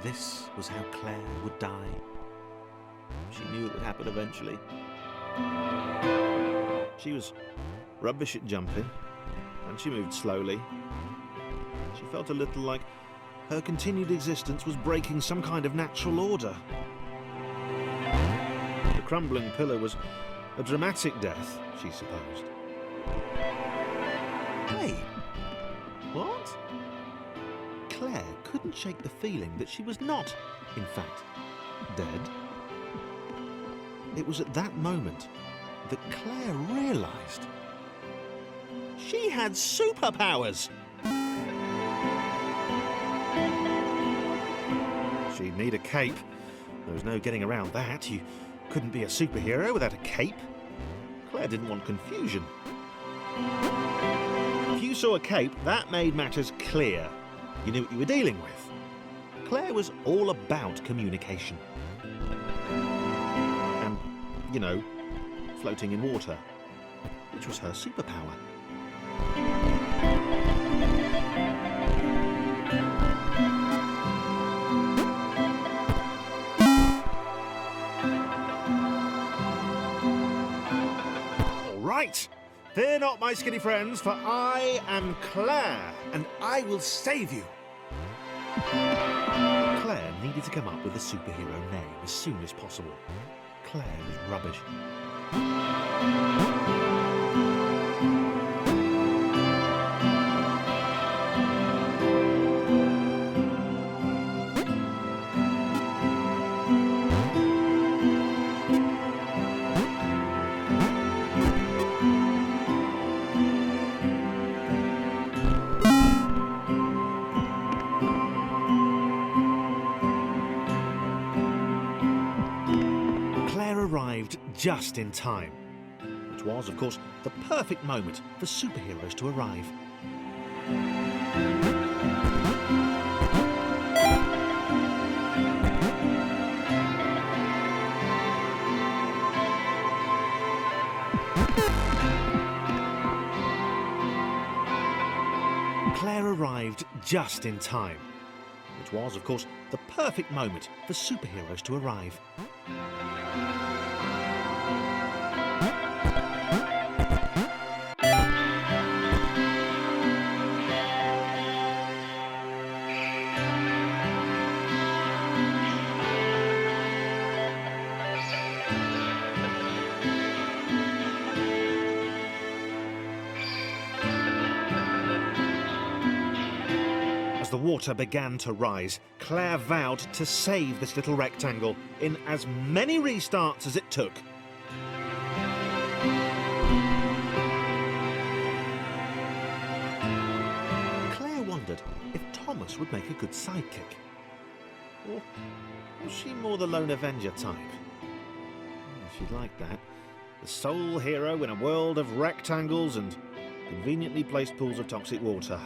This was how Claire would die. She knew it would happen eventually. She was rubbish at jumping, and she moved slowly. She felt a little like her continued existence was breaking some kind of natural order. The crumbling pillar was a dramatic death, she supposed. Wait, what? Claire couldn't shake the feeling that she was not, in fact, dead. It was at that moment that Claire realised she had superpowers. She'd need a cape. There was no getting around that. You couldn't be a superhero without a cape. Claire didn't want confusion. If you saw a cape, that made matters clear. You knew what you were dealing with. Claire was all about communication. And, you know, floating in water, which was her superpower. Right, fear not, my skinny friends, for I am Claire, and I will save you. Claire needed to come up with a superhero name as soon as possible. Claire was rubbish. Arrived just in time, which was, of course, the perfect moment for superheroes to arrive. Claire arrived just in time, which was, of course, the perfect moment for superheroes to arrive. As the water began to rise, Claire vowed to save this little rectangle in as many restarts as it took. Claire wondered if Thomas would make a good sidekick. Or was she more the lone Avenger type? She'd like that. The sole hero in a world of rectangles and conveniently placed pools of toxic water.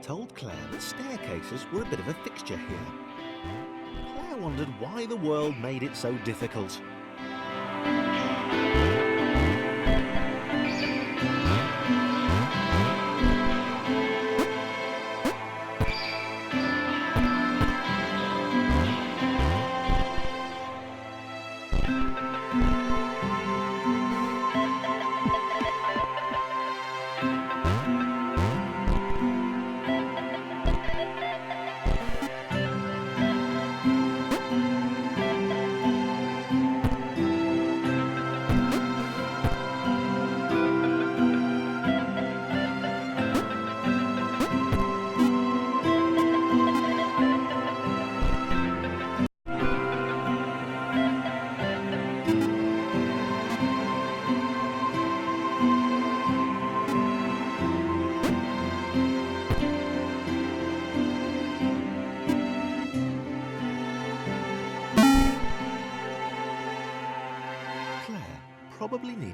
Told Claire that staircases were a bit of a fixture here. Claire wondered why the world made it so difficult.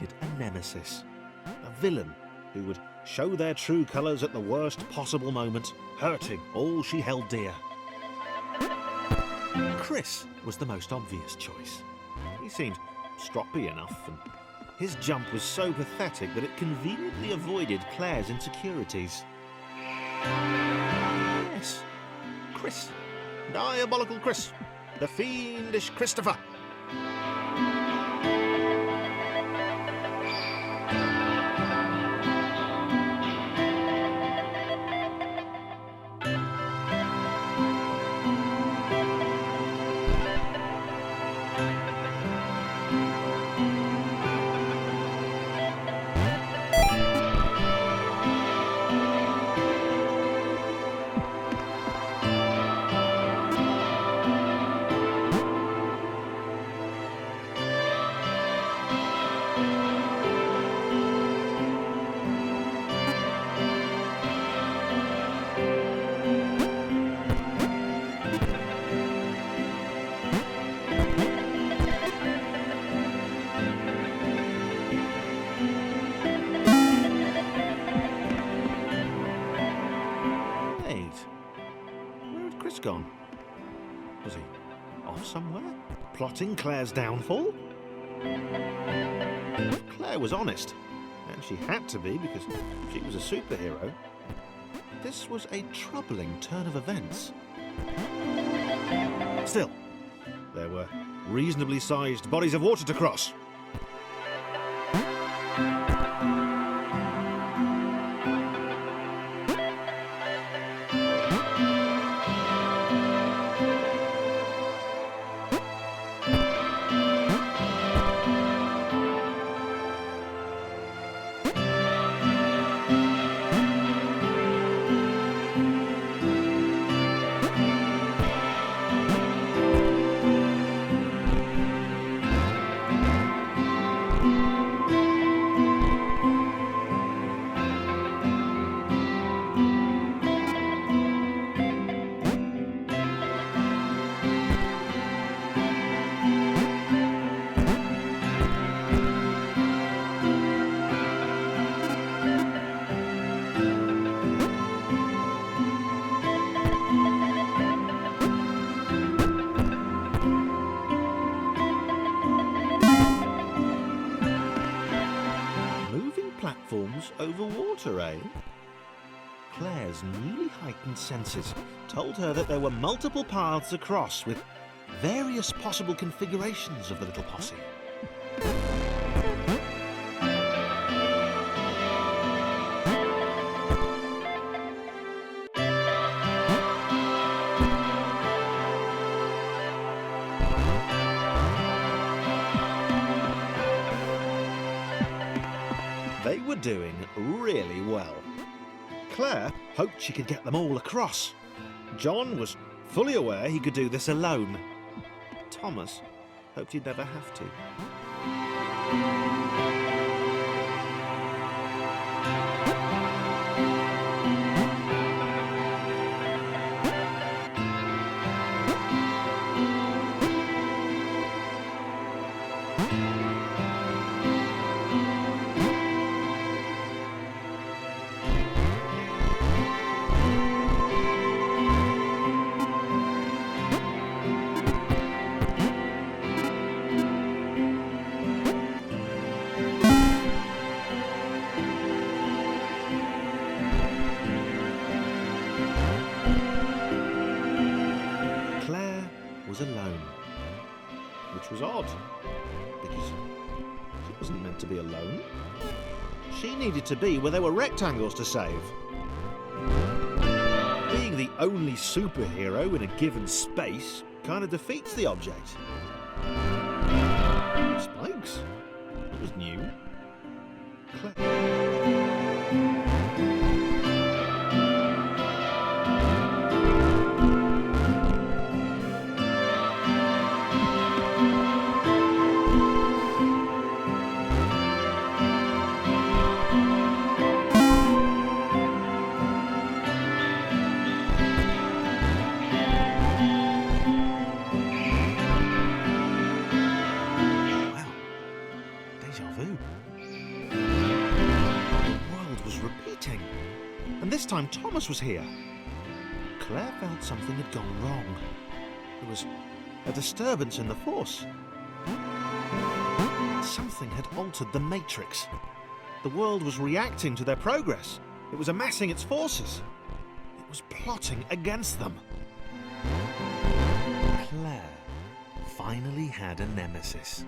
needed a nemesis. A villain who would show their true colours at the worst possible moment, hurting all she held dear. Chris was the most obvious choice. He seemed stroppy enough, and his jump was so pathetic that it conveniently avoided Claire's insecurities. Yes, Chris. Diabolical Chris. The fiendish Christopher. Gone? Was he off somewhere? Plotting Claire's downfall? If Claire was honest, and she had to be because she was a superhero, this was a troubling turn of events. Still, there were reasonably sized bodies of water to cross. Platforms over water, eh? Claire's newly heightened senses told her that there were multiple paths across with various possible configurations of the little posse. They were doing really well. Claire hoped she could get them all across. John was fully aware he could do this alone. Thomas hoped he'd never have to. Alone, which was odd, because she wasn't meant to be alone. She needed to be where there were rectangles to save. Being the only superhero in a given space kind of defeats the object. Spikes? It was new. Deja vu. last time Thomas was here. Claire felt something had gone wrong. There was a disturbance in the Force. Something had altered the Matrix. The world was reacting to their progress. It was amassing its forces. It was plotting against them. Claire finally had a nemesis.